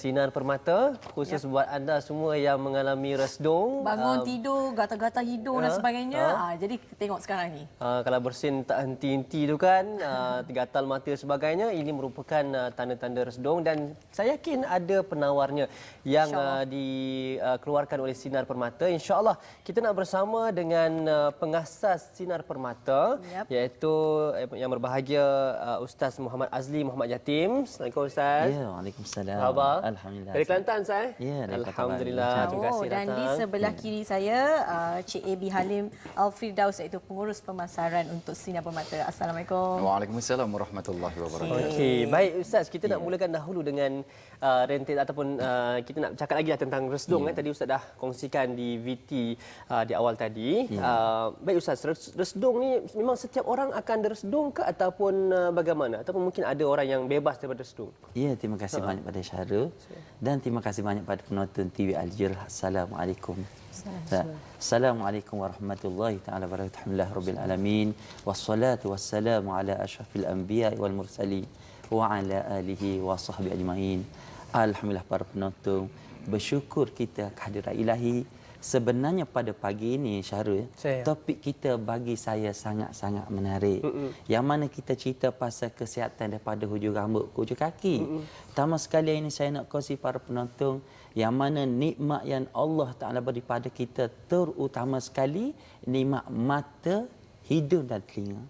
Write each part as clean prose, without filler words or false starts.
Sinar Permata khusus buat anda semua yang mengalami resdung, bangun tidur, gatal-gatal hidung dan sebagainya. Jadi tengok sekarang ni. Kalau bersin tak henti-henti tu kan, gatal mata dan sebagainya, ini merupakan tanda-tanda resdung dan saya yakin ada penawarnya yang dikeluarkan oleh Sinar Permata. InsyaAllah kita nak bersama dengan pengasas Sinar Permata, iaitu yang berbahagia Ustaz Muhammad Azli Muhammad Jatim. Assalamualaikum Ustaz. Ya, Waalaikumsalam. Khabar? Alhamdulillah. Dari Kelantan saya? Ya, dari Alhamdulillah. Terima kasih Dan datang. di sebelah kiri saya Cik AB Halim Al-Firdaus, iaitu pengurus pemasaran untuk Sinar Permata. Assalamualaikum. Waalaikumsalam warahmatullahi wabarakatuh. Okey, baik Ustaz, kita nak mulakan dahulu dengan rentet ataupun kita nak cakap lagi tentang resdung. Tadi Ustaz dah kongsikan di VT di awal tadi. Baik Ustaz, resdung ni memang setiap orang akan resdung ke ataupun bagaimana? Ataupun mungkin ada orang yang bebas daripada resdung? Ya, terima kasih banyak pada Syahrul dan terima kasih banyak pada penonton TV Al-Jil. Assalamualaikum. Assalamualaikum warahmatullahi taala wabarakatuh. Alhamdulillahirabbil alamin wassalatu wassalamu ala asyrafil anbiya'i wal mursalin wa ala alihi wa sahbihi ajmain. Alhamdulillah para penonton, bersyukur kita kehadiran Ilahi. Sebenarnya pada pagi ini Syahrul, topik kita bagi saya sangat-sangat menarik. Yang mana kita cerita pasal kesihatan daripada hujung rambut ke hujung kaki. Pertama sekali ini saya nak kongsi para penonton yang mana nikmat yang Allah Taala beri pada kita, terutama sekali nikmat mata, hidung dan telinga.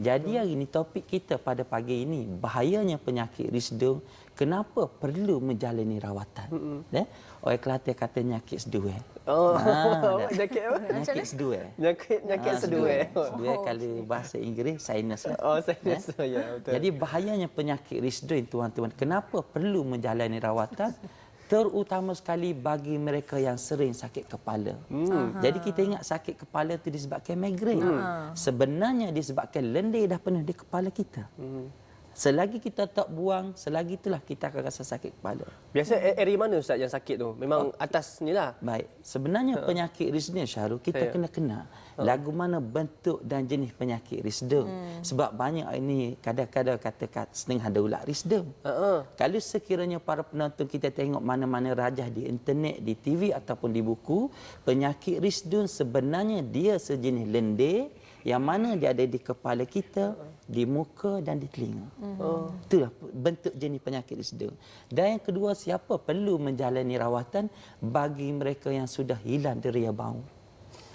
Jadi hari ini topik kita pada pagi ini, bahayanya penyakit risdung, kenapa perlu menjalani rawatan. Orang Kelantan kata nyakit sedue. Nyakit apa? Nyakit sedue. Nyakit sedue. Sedue kalau bahasa Inggeris sinus. Sinus. Ya, betul. Jadi bahayanya penyakit risdung tuan-tuan, kenapa perlu menjalani rawatan? Terutama sekali bagi mereka yang sering sakit kepala. Jadi kita ingat sakit kepala itu disebabkan migrain. Sebenarnya disebabkan lendir dah penuh di kepala kita. Selagi kita tak buang, selagi itulah kita akan rasa sakit kepala. Biasa area mana Ustaz yang sakit tu? Memang atas ni lah. Baik. Sebenarnya penyakit risdung Syahrul, kita kena lagu mana bentuk dan jenis penyakit risdung. Sebab banyak ini kadang-kadang kata setengah ada ulat risdung. Kalau sekiranya para penonton kita tengok mana-mana rajah di internet, di TV ataupun di buku, penyakit risdung sebenarnya dia sejenis lendir yang mana dia ada di kepala kita, di muka dan di telinga. Itulah bentuk jenis penyakit risdung. Dan yang kedua, siapa perlu menjalani rawatan bagi mereka yang sudah hilang deria bau.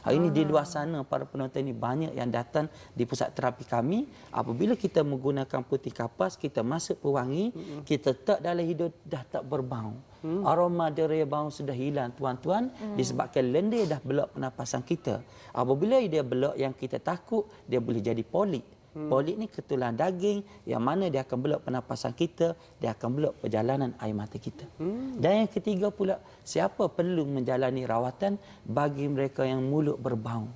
Hari ini di luar sana para penonton ini banyak yang datang di pusat terapi kami. Apabila kita menggunakan putih kapas, kita masuk pewangi, kita tak dalam hidung dah tak berbau. Aroma deria bau sudah hilang tuan-tuan, disebabkan lendir dah belak pernafasan kita. Apabila dia belak, yang kita takut dia boleh jadi polik. Polik ni ketulan daging yang mana dia akan belak pernafasan kita, dia akan belak perjalanan air mata kita. Dan yang ketiga pula, siapa perlu menjalani rawatan bagi mereka yang mulut berbau.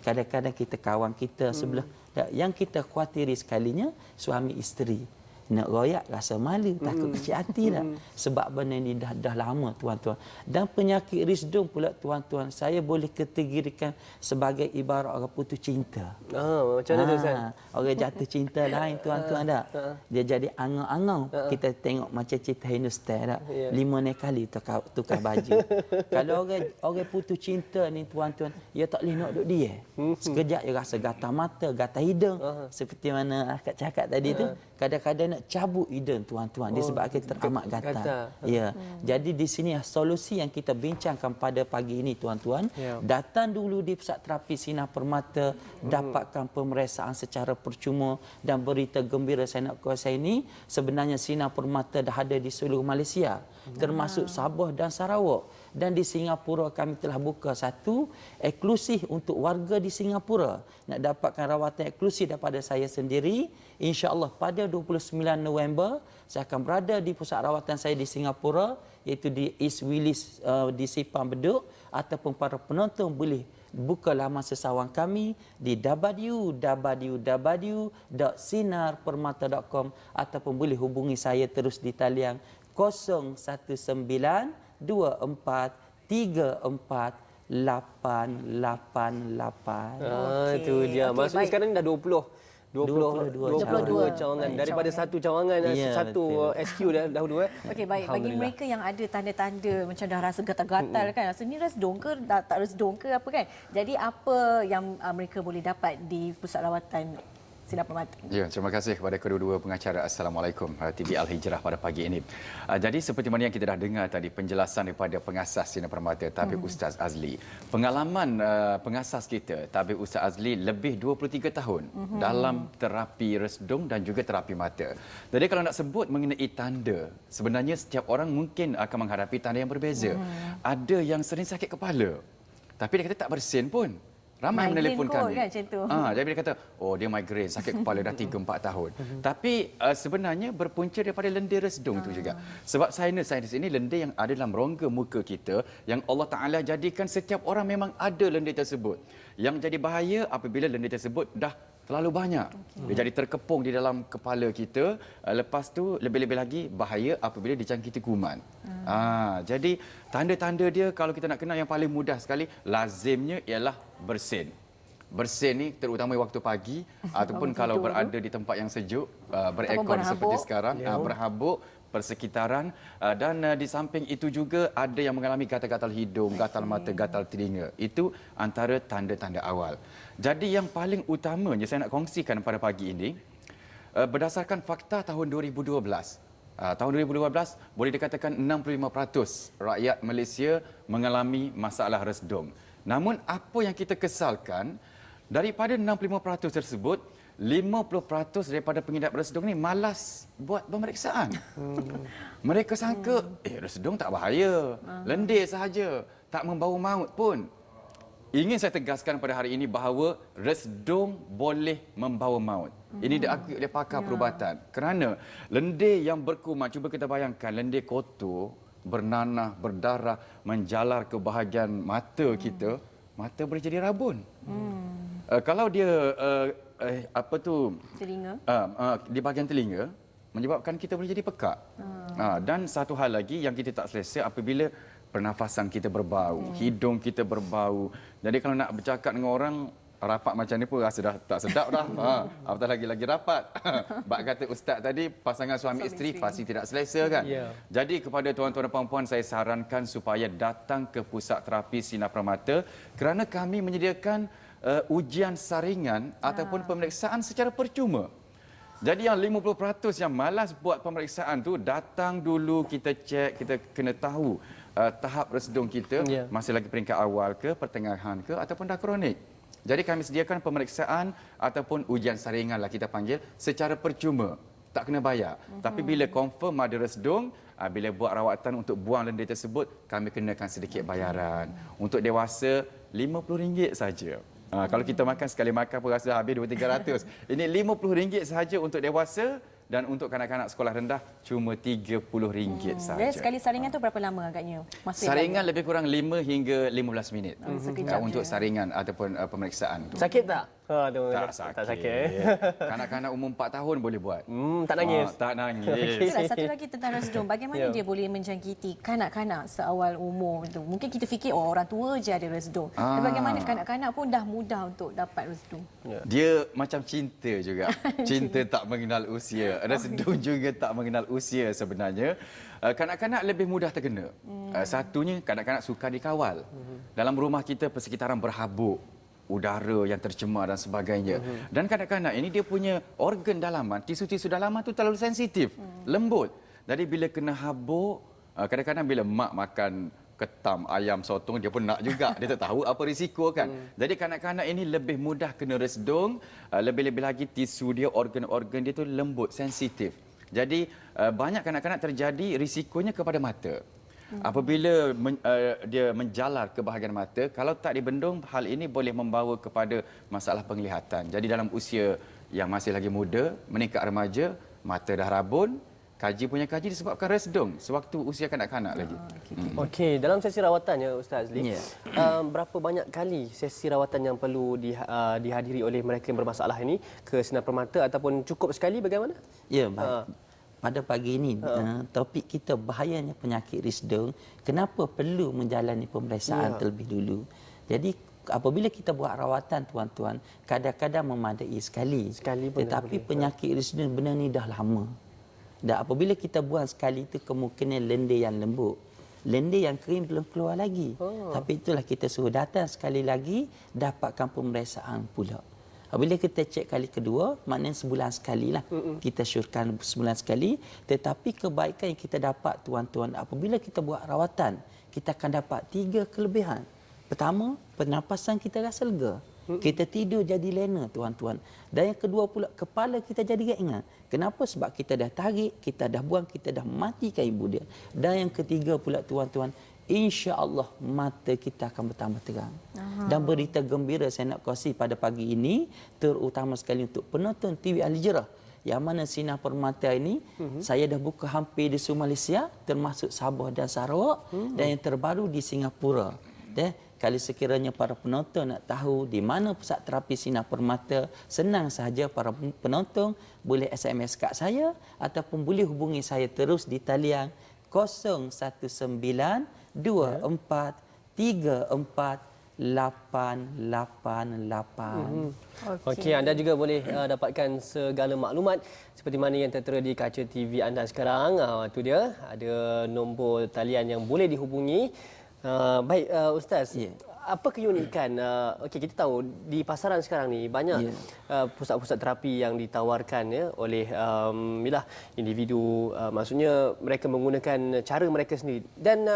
Kadang-kadang kita kawan kita sebelah, yang kita khawatiri sekalinya suami isteri. Nak royak rasa malu, takut kecil hati dah. Sebab benda ni dah lama tuan-tuan. Dan penyakit risdung pula tuan-tuan, saya boleh kategorikan sebagai ibarat orang putus cinta. Macam mana tu Ustaz? Orang jatuh cinta lain tuan-tuan dah. Dia jadi angau-angau. Kita tengok macam cerita Hindustan dah. 5 kali tukar baju. Kalau orang putus cinta ni tuan-tuan, dia tak boleh nak duduk dia. Sekejap dia rasa gatal mata, gatal hidung. Seperti mana akak cakap tadi tu, kadang-kadang nak cabut hidung tuan-tuan disebabkan teramat gatal. Ya. Jadi di sini solusi yang kita bincangkan pada pagi ini tuan-tuan, datang dulu di pusat terapi Sinar Permata, dapatkan pemeriksaan secara percuma, dan berita gembira saya nak kuasai ini, sebenarnya Sinar Permata dah ada di seluruh Malaysia, termasuk Sabah dan Sarawak. Dan di Singapura kami telah buka satu eksklusif untuk warga di Singapura. Nak dapatkan rawatan eksklusif daripada saya sendiri, insya-Allah pada 29 November saya akan berada di pusat rawatan saya di Singapura, iaitu di East Willis di Simpang Bedok, ataupun para penonton boleh buka laman sesawang kami di www.sinarpermata.com ataupun boleh hubungi saya terus di talian 01924348888. Itu dia. Maksudnya sekarang ni dah 20 22 cawangan daripada satu cawangan Ya, satu SQ dahulu Okey, baik. Bagi Alhamdulillah. mereka yang ada tanda-tanda macam dah rasa gatal-gatal kan, rasa ni resdung ke, tak resdung ke apa kan. Jadi apa yang mereka boleh dapat di pusat rawatan Sinar Permata? Ya, terima kasih kepada kedua-dua pengacara. Assalamualaikum TV Al-Hijrah pada pagi ini. Jadi seperti mana yang kita dah dengar tadi penjelasan daripada pengasas Sinar Permata Tabib Ustaz Azli. Pengalaman pengasas kita Tabib Ustaz Azli lebih 23 tahun dalam terapi resdung dan juga terapi mata. Jadi kalau nak sebut mengenai tanda, sebenarnya setiap orang mungkin akan menghadapi tanda yang berbeza. Ada yang sering sakit kepala, tapi dia kata tak bersin pun. Ramai Migraine menelpon kot kami. kan, macam tu. Jadi dia kata, oh dia migraine, sakit kepala dah 3-4 tahun. Tapi sebenarnya berpunca daripada lendir resdung itu juga. Sebab sinus ini lendir yang ada dalam rongga muka kita yang Allah Ta'ala jadikan setiap orang memang ada lendir tersebut. Yang jadi bahaya apabila lendir tersebut dah terlalu banyak. Dia jadi terkepung di dalam kepala kita. Lepas tu lebih-lebih lagi bahaya apabila dijangkiti kuman. Jadi tanda-tanda dia kalau kita nak kenal yang paling mudah sekali lazimnya ialah bersin. Bersin ni terutama waktu pagi ataupun kalau berada di tempat yang sejuk, berekon seperti sekarang, berhabuk persekitaran dan di samping itu juga ada yang mengalami gatal-gatal hidung, gatal mata, gatal telinga. Itu antara tanda-tanda awal. Jadi yang paling utamanya saya nak kongsikan pada pagi ini berdasarkan fakta tahun 2012. Tahun 2012 boleh dikatakan 65% rakyat Malaysia mengalami masalah resdung. Namun apa yang kita kesalkan daripada 65% tersebut 50% daripada pengidap resdung ni malas buat pemeriksaan. Mereka sangka resdung tak bahaya, lendir sahaja, tak membawa maut pun. Ingin saya tegaskan pada hari ini bahawa resdung boleh membawa maut. Ini diakui oleh pakar perubatan. Kerana lendir yang berkuman, cuba kita bayangkan lendir kotor, bernanah, berdarah, menjalar ke bahagian mata kita, mata boleh jadi rabun. Kalau dia telinga, di bahagian telinga, menyebabkan kita boleh jadi pekak. Dan satu hal lagi yang kita tak selesa apabila pernafasan kita berbau, hidung kita berbau. Jadi kalau nak bercakap dengan orang rapat macam ni pun rasa dah tak sedap dah. Apatah lagi rapat. Bak kata ustaz tadi, pasangan suami isteri pasti tidak selesa kan. Jadi kepada tuan-tuan dan puan-puan saya sarankan supaya datang ke pusat terapi Sinar Permata kerana kami menyediakan ujian saringan ataupun pemeriksaan secara percuma. Jadi yang 50% yang malas buat pemeriksaan tu datang dulu, kita cek, kita kena tahu tahap resdung kita masih lagi peringkat awal ke, pertengahan ke ataupun dah kronik. Jadi kami sediakan pemeriksaan ataupun ujian saringan lah kita panggil secara percuma. Tak kena bayar. Tapi bila confirm ada resdung, bila buat rawatan untuk buang lendir tersebut, kami kenakan sedikit bayaran. Untuk dewasa RM50 saja. Kalau kita makan sekali makan pun rasa habis 200-300. Ini RM50 sahaja untuk dewasa dan untuk kanak-kanak sekolah rendah cuma RM30 sahaja. Dan sekali saringan tu berapa lama agaknya? Saringan lebih kurang 5 hingga 15 minit. Sekejap Untuk saringan ataupun pemeriksaan. Sakit tak? Tak sakit. Tak sakit. Kanak-kanak umur 4 tahun boleh buat. Tak nangis. Tak nangis. Itulah satu lagi tentang resdung. Bagaimana dia boleh menjangkiti kanak-kanak seawal umur itu? Mungkin kita fikir orang tua je ada resdung. Dan bagaimana kanak-kanak pun dah mudah untuk dapat resdung? Dia macam cinta juga. Cinta tak mengenal usia. Resdung juga tak mengenal usia sebenarnya. Kanak-kanak lebih mudah terkena. Satunya kanak-kanak suka dikawal. Dalam rumah kita persekitaran berhabuk, udara yang tercemar dan sebagainya. Dan kanak-kanak ini dia punya organ dalaman, tisu-tisu dalaman tu terlalu sensitif, lembut. Jadi bila kena habuk, kadang-kadang bila mak makan ketam, ayam, sotong, dia pun nak juga. Dia tak tahu apa risiko kan. Jadi kanak-kanak ini lebih mudah kena resdung, lebih-lebih lagi tisu dia, organ-organ dia tu lembut, sensitif. Jadi banyak kanak-kanak terjadi risikonya kepada mata. Apabila dia menjalar ke bahagian mata, kalau tak dibendung, hal ini boleh membawa kepada masalah penglihatan. Jadi dalam usia yang masih lagi muda, meningkat remaja, mata dah rabun, kaji disebabkan resdung sewaktu usia kanak-kanak lagi. Okey, dalam sesi rawatan ya Ustaz Azli, berapa banyak kali sesi rawatan yang perlu dihadiri oleh mereka yang bermasalah ini ke Sinar Permata ataupun cukup sekali bagaimana? Ya, baik. Pada pagi ini, topik kita bahayanya penyakit resdung. Kenapa perlu menjalani pemeriksaan terlebih dulu? Jadi, apabila kita buat rawatan tuan-tuan, kadang-kadang memadai sekali. Sekali pun Tetapi penyakit risdun benda ni dah lama. Dan apabila kita buang sekali itu kemungkinan lendir yang lembut. Lendir yang kering belum keluar lagi. Tapi itulah kita suruh datang sekali lagi, dapatkan pemeriksaan pula. Apabila kita cek kali kedua, maknanya sebulan sekali lah. Kita syorkan sebulan sekali. Tetapi kebaikan yang kita dapat tuan-tuan, apabila kita buat rawatan, kita akan dapat 3 kelebihan. Pertama, pernafasan kita rasa lega. Kita tidur jadi lena tuan-tuan. Dan yang kedua pula, kepala kita jadi ringan. Kenapa? Sebab kita dah tarik, kita dah buang, kita dah matikan ibu dia. Dan yang ketiga pula tuan-tuan, insya-Allah mata kita akan bertambah terang. Dan berita gembira saya nak kongsi pada pagi ini, terutama sekali untuk penonton TV Al-Hijrah. Yang mana Sinar Permata ini, saya dah buka hampir di seluruh Malaysia, termasuk Sabah dan Sarawak, dan yang terbaru di Singapura. Kalau sekiranya para penonton nak tahu di mana pusat terapi Sinar Permata, senang sahaja para penonton boleh SMS kat saya ataupun boleh hubungi saya terus di talian 01924348888. Okey, anda juga boleh dapatkan segala maklumat seperti mana yang tertera di kaca TV anda sekarang. Itu dia, ada nombor talian yang boleh dihubungi. Baik, Ustaz. Apa keunikan? Okey, kita tahu di pasaran sekarang ni banyak pusat-pusat terapi yang ditawarkan oleh individu. Maksudnya mereka menggunakan cara mereka sendiri. Dan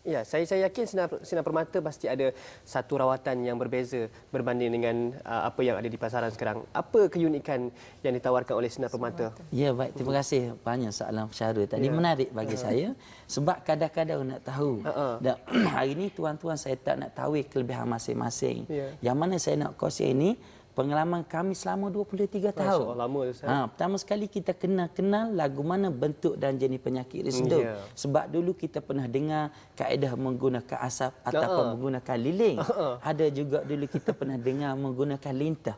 ya, saya yakin Sinar Permata pasti ada satu rawatan yang berbeza berbanding dengan apa yang ada di pasaran sekarang. Apa keunikan yang ditawarkan oleh Sinar Permata? Ya, baik. Terima kasih. Banyak soalan Syarul tadi. Menarik bagi saya. Sebab kadang-kadang nak tahu. Dan hari ini tuan-tuan saya tak nak tahu kelebihan masing-masing. Yang mana saya nak kongsi ini, pengalaman kami selama 23 tahun. Lama tu, pertama sekali kita kenal lagu mana bentuk dan jenis penyakit risdum. Sebab dulu kita pernah dengar kaedah menggunakan asap ataupun menggunakan liling. Ada juga dulu kita pernah dengar menggunakan lintah.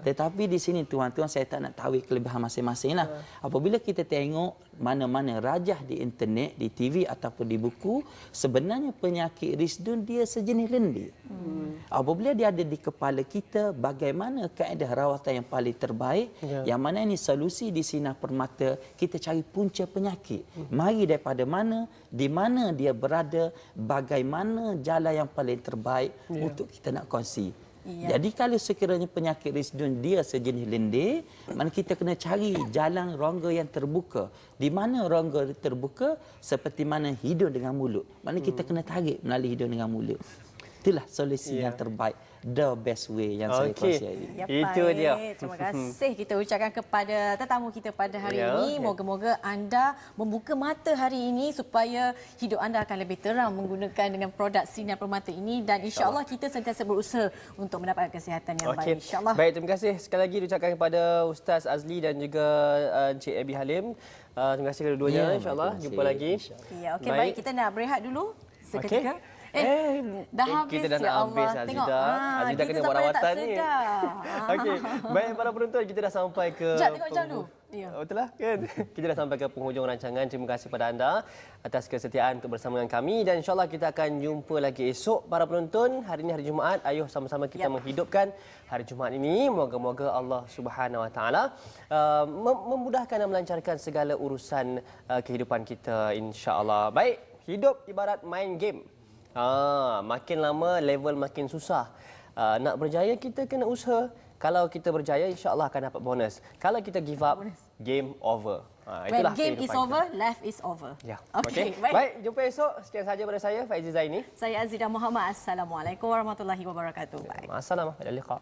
Tetapi di sini tuan-tuan saya tak nak tahu kelebihan masing-masing lah. Apabila kita tengok mana-mana rajah di internet, di TV ataupun di buku, sebenarnya penyakit risdun dia sejenis lendir. Apabila dia ada di kepala kita, bagaimana kaedah rawatan yang paling terbaik, yang mana ini solusi di Sinar Permata, kita cari punca penyakit. Mari daripada mana, di mana dia berada, bagaimana jalan yang paling terbaik untuk kita nak kongsi. Jadi kalau sekiranya penyakit risdun dia sejenis lendir, mana kita kena cari jalan rongga yang terbuka. Di mana rongga terbuka? Seperti mana hidung dengan mulut. Mana kita kena tarik melalui hidung dengan mulut. Itulah solusi yang terbaik. The best way yang saya kongsi hari ini. Itu dia. Terima kasih kita ucapkan kepada tetamu kita pada hari ini. Moga-moga anda membuka mata hari ini supaya hidup anda akan lebih terang menggunakan dengan produk Sinar Permata ini, dan insya-Allah kita sentiasa berusaha untuk mendapatkan kesihatan yang baik, insya-Allah. Baik, terima kasih sekali lagi diucapkan kepada Ustaz Azli dan juga Encik Abby Halim. Terima kasih kedua-duanya, insya-Allah jumpa lagi. Ya, okey, baik, kita nak berehat dulu seketika. Dah habis, kita dah nak habis, Azidah. Azidah kena buat rawatan ni. Okey, baik para penonton, kita dah sampai ke tengok jam dulu. Betul lah kan? Kita dah sampai ke penghujung rancangan. Terima kasih kepada anda atas kesetiaan untuk bersama dengan kami, dan insya-Allah kita akan jumpa lagi esok para penonton. Hari ini hari Jumaat, ayuh sama-sama kita menghidupkan hari Jumaat ini. Moga-moga Allah Subhanahu Wa Taala memudahkan dan melancarkan segala urusan kehidupan kita, insya-Allah. Baik, hidup ibarat main game. Makin lama level makin susah. Nak berjaya kita kena usaha. Kalau kita berjaya, insya-Allah akan dapat bonus. Kalau kita give up, game over. When game is over, life is over. Ya. Okey, baik, jumpa esok. Sekian sahaja daripada saya, Faizi Zaini. Saya Azidah Muhammad. Assalamualaikum warahmatullahi wabarakatuh. Assalamualaikum.